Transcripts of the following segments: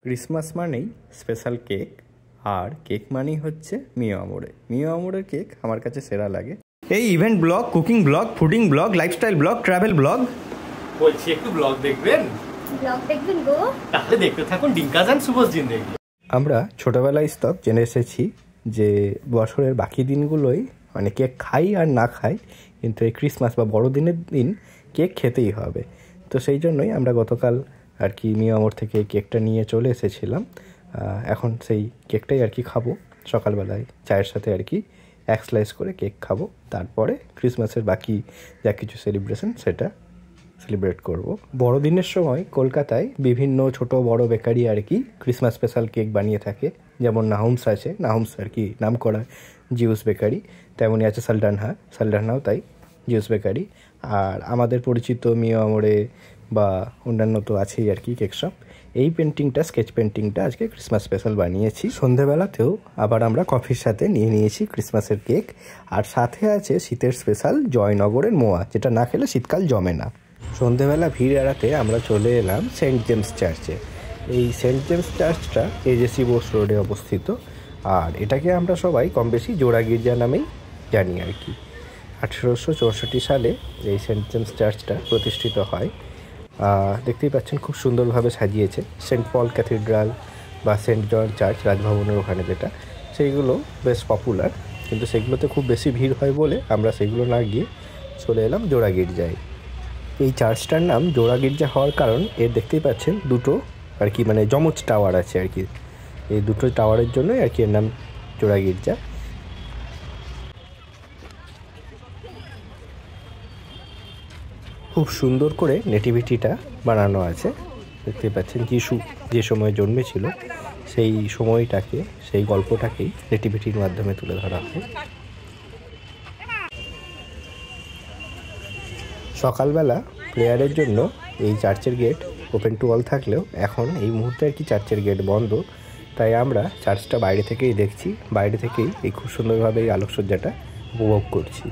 Christmas মানেই special cake, আর cake মানেই হচ্ছে মিও আমোরে। মিও আমোরের কেক আমার কাছে সেরা লাগে। এই event blog, cooking blog, fooding blog, lifestyle blog, travel blog বলছি একটু ব্লগ দেখবেন। ব্লগ দেখবেন গো, তাহলে দেখতে থাকুন ডিঙ্কাস এন্ড শুভস জিন্দেগি। আমরা ছোটবেলায় স্তব জেনে এসেছি যে বছরের বাকি দিনগুলোই মানে কেক খাই আর না খাই, কিন্তু এই ক্রিসমাস বা বড়দিনের দিন কেক খেতেই হবে। তো সেই জন্যই আমরা গতকাল আর কি মিও আমোর থেকে কেকটা নিয়ে চলে এসেছিলাম। এখন সেই কেকটাই আর কি খাবো সকালবেলায় চায়ের সাথে আর কি এক স্লাইস করে কেক খাবো, তারপরে ক্রিসমাসের বাকি যা কিছু সেলিব্রেশন সেটা সেলিব্রেট করব। বড়দিনের সময় কলকাতায় বিভিন্ন ছোট বড় বেকারি আর কি ক্রিসমাস স্পেশাল কেক বানিয়ে থাকে, যেমন নাহুমস আছে, নাহুমস আর কি নাম করা জিউস বেকারি, তেমনই আছে সালডানহাও তাই জিউস বেকারি। আর আমাদের পরিচিত মিও আমোরে বা অন্যান্য তো আছেই আর কি কেক শপ। এই পেন্টিংটা, স্কেচ পেন্টিংটা আজকে ক্রিসমাস স্পেশাল বানিয়েছি। সন্ধেবেলাতেও আবার আমরা কফির সাথে নিয়ে নিয়েছি ক্রিসমাসের কেক, আর সাথে আছে শীতের স্পেশাল জয়নগরের মোয়া, যেটা না খেলে শীতকাল জমে না। সন্ধেবেলা ভিড় এড়াতে আমরা চলে এলাম সেন্ট জেমস চার্চে। এই সেন্ট জেমস চার্চটা এজেসি বোস রোডে অবস্থিত, আর এটাকে আমরা সবাই কম বেশি জোড়া গির্জা নামেই জানি আর কি। 1864 সালে এই সেন্ট জেমস চার্চটা প্রতিষ্ঠিত হয়। দেখতেই পাচ্ছেন খুব সুন্দরভাবে সাজিয়েছে। সেন্ট পল ক্যাথিড্রাল বা সেন্ট জন চার্চ রাজভবনের ওখানে যেটা, সেইগুলো বেশ পপুলার, কিন্তু সেগুলোতে খুব বেশি ভিড় হয় বলে আমরা সেগুলো না গিয়ে চলে এলাম জোড়া গির্জায়। এই চার্চটার নাম জোড়া গির্জা হওয়ার কারণ এর দেখতেই পাচ্ছেন দুটো আর কি মানে যমজ টাওয়ার আছে আর কি, এই দুটো টাওয়ারের জন্যই আর কি এর নাম জোড়া গির্জা। খুব সুন্দর করে নেটিভিটিটা বানানো আছে, দেখতে পাচ্ছেন যিশু যে সময় জন্মেছিল সেই সময়টাকে, সেই গল্পটাকেই নেটিভিটির মাধ্যমে তুলে ধরা হয়। সকালবেলা প্রেয়ারের জন্য এই চার্চের গেট ওপেন টু অল থাকলেও এখন এই মুহূর্তে আর কি চার্চের গেট বন্ধ, তাই আমরা চার্চটা বাইরে থেকেই দেখছি, বাইরে থেকেই এই খুব সুন্দরভাবে এই আলোকসজ্জাটা উপভোগ করছি।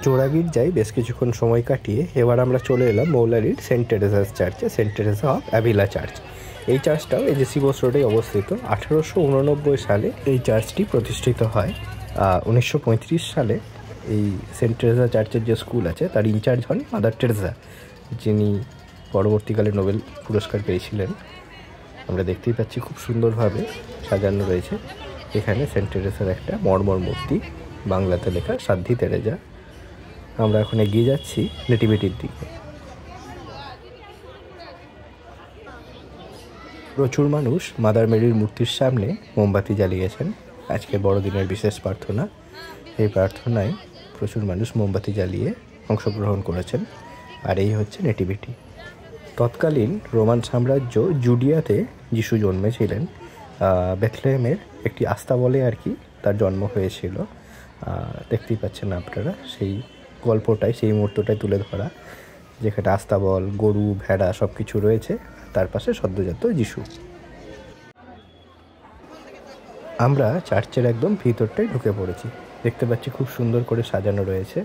জোড়া গির্জায় বেশ কিছুক্ষণ সময় কাটিয়ে এবার আমরা চলে এলাম মৌলারির সেন্ট টেরেসাস চার্চে, সেন্ট টেরেসা অফ অ্যাভিলা চার্চ। এই চার্চটাও এজেসি বোস রোডে অবস্থিত। 1889 সালে এই চার্চটি প্রতিষ্ঠিত হয়। 1935 সালে এই সেন্ট টেরেসা চার্চের যে স্কুল আছে তার ইনচার্জ হন মাদার টেরেসা, যিনি পরবর্তীকালে নোবেল পুরস্কার পেয়েছিলেন। আমরা দেখতেই পাচ্ছি খুব সুন্দরভাবে সাজানো রয়েছে এখানে সেন্ট টেরেসার একটা মর্মর মূর্তি, বাংলাতে লেখা সাধ্বী তেরেজা। আমরা এখন এগিয়ে যাচ্ছি নেটিভিটির দিকে। প্রচুর মানুষ মাদার মেরির মূর্তির সামনে মোমবাতি জ্বালিয়েছেন। আজকে বড়দিনের বিশেষ প্রার্থনা, এই প্রার্থনায় প্রচুর মানুষ মোমবাতি জ্বালিয়ে অংশগ্রহণ করেছেন। আর এই হচ্ছে নেটিভিটি। তৎকালীন রোমান সাম্রাজ্য জুডিয়াতে যিশু জন্মেছিলেন। বেথলেহেমের একটি আস্তাবলে আর কি তার জন্ম হয়েছিল। দেখতেই পাচ্ছেন আপনারা সেই গল্পটাই, সেই মুহূর্তটাই তুলে ধরা, যেখানে আস্তাবল, গরু, ভেড়া সব কিছু রয়েছে, তার পাশে সদ্যজাত যিশু। আমরা চার্চের একদম ভিতরটাই ঢুকে পড়েছি, দেখতে পাচ্ছি খুব সুন্দর করে সাজানো রয়েছে।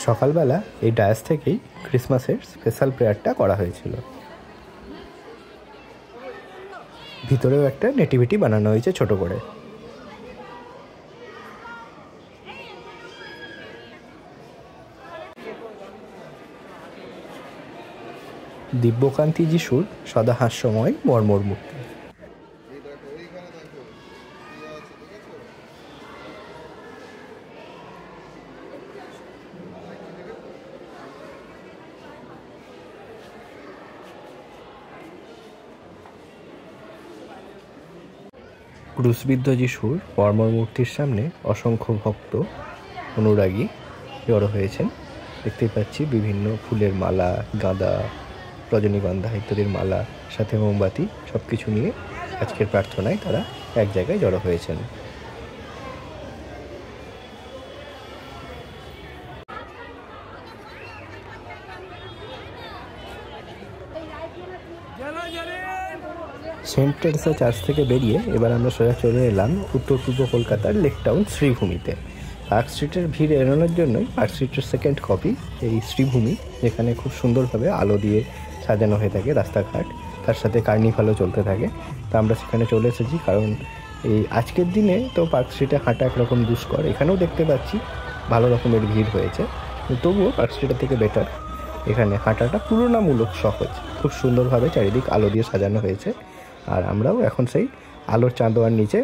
সকালবেলা এই ডায়াস থেকেই ক্রিসমাসের স্পেশাল প্রেয়ারটা করা হয়েছিল। ভিতরেও একটা নেটিভিটি বানানো হয়েছে ছোট করে। দিব্যকান্তি যিশুর সদা হাস্যময় মর্মর মূর্তি। ক্রুশবিদ্ধ যিশুর মর্মর মূর্তির সামনে অসংখ্য ভক্ত অনুরাগী জড়ো হয়েছেন। দেখতেই পাচ্ছি বিভিন্ন ফুলের মালা, গাঁদা, রজনীগন্ধা ইত্যাদির মালা সাথে মোমবাতি সব কিছু নিয়ে আজকের প্রার্থনায় তারা এক জায়গায় জড়ো হয়েছেন। সেন্ট টেরেসা চার্চ থেকে বেরিয়ে এবার আমরা সোজা চলে এলাম উত্তর পূর্ব কলকাতার লেক টাউন শ্রীভূমিতে। পার্ক স্ট্রিটের ভিড় এড়ানোর জন্যই পার্ক স্ট্রিটের সেকেন্ড কপি এই শ্রীভূমি, যেখানে খুব সুন্দরভাবে আলো দিয়ে সাজানো হয়ে থাকে রাস্তাঘাট, তার সাথে কার্নিভালও চলতে থাকে। তো আমরা সেখানে চলে এসেছি, কারণ এই আজকের দিনে তো পার্ক স্ট্রিটে হাঁটা একরকম দুষ্কর। এখানেও দেখতে পাচ্ছি ভালো রকমের ভিড় হয়েছে, তবুও পার্ক স্ট্রিটের থেকে বেটার এখানে হাঁটাটা তুলনামূলক সহজ। খুব সুন্দরভাবে চারিদিক আলো দিয়ে সাজানো হয়েছে, আর আমরাও এখন সেই আলোর চাঁদোয়ার নিচে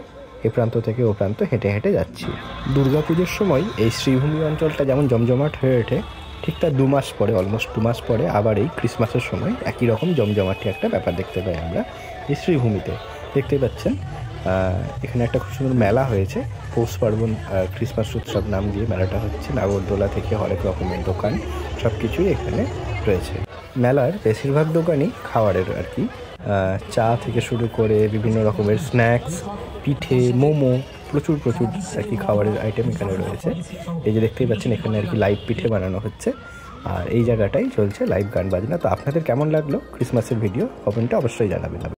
এ প্রান্ত থেকে ও প্রান্ত হেঁটে হেঁটে যাচ্ছি। দুর্গাপুজোর সময় এই শ্রীভূমি অঞ্চলটা যেমন জমজমাট হয়ে ওঠে, ঠিক তার 2 মাস পরে, অলমোস্ট 2 মাস পরে আবার এই ক্রিসমাসের সময় একই রকম জমজমাটি একটা ব্যাপার দেখতে পাই আমরা এই শ্রীভূমিতে। দেখতে পাচ্ছেন এখানে একটা খুব সুন্দর মেলা হয়েছে, পৌষ পার্বণ ক্রিসমাস উৎসব নাম দিয়ে মেলাটা হচ্ছে। নাগরদোলা থেকে হরেক রকমের দোকান সব কিছুই এখানে রয়েছে। মেলার বেশিরভাগ দোকানই খাবারের আর কি, চা থেকে শুরু করে বিভিন্ন রকমের স্ন্যাক্স, পিঠে, মোমো, প্রচুর আর কি খাবারের আইটেম এখানে রয়েছে। এই যে দেখতেই পাচ্ছেন এখানে আর কি লাইভ পিঠে বানানো হচ্ছে, আর এই জায়গাটাই চলছে লাইভ গান বাজনা। তো আপনাদের কেমন লাগলো ক্রিসমাসের ভিডিও কমেন্টে অবশ্যই জানাবেন।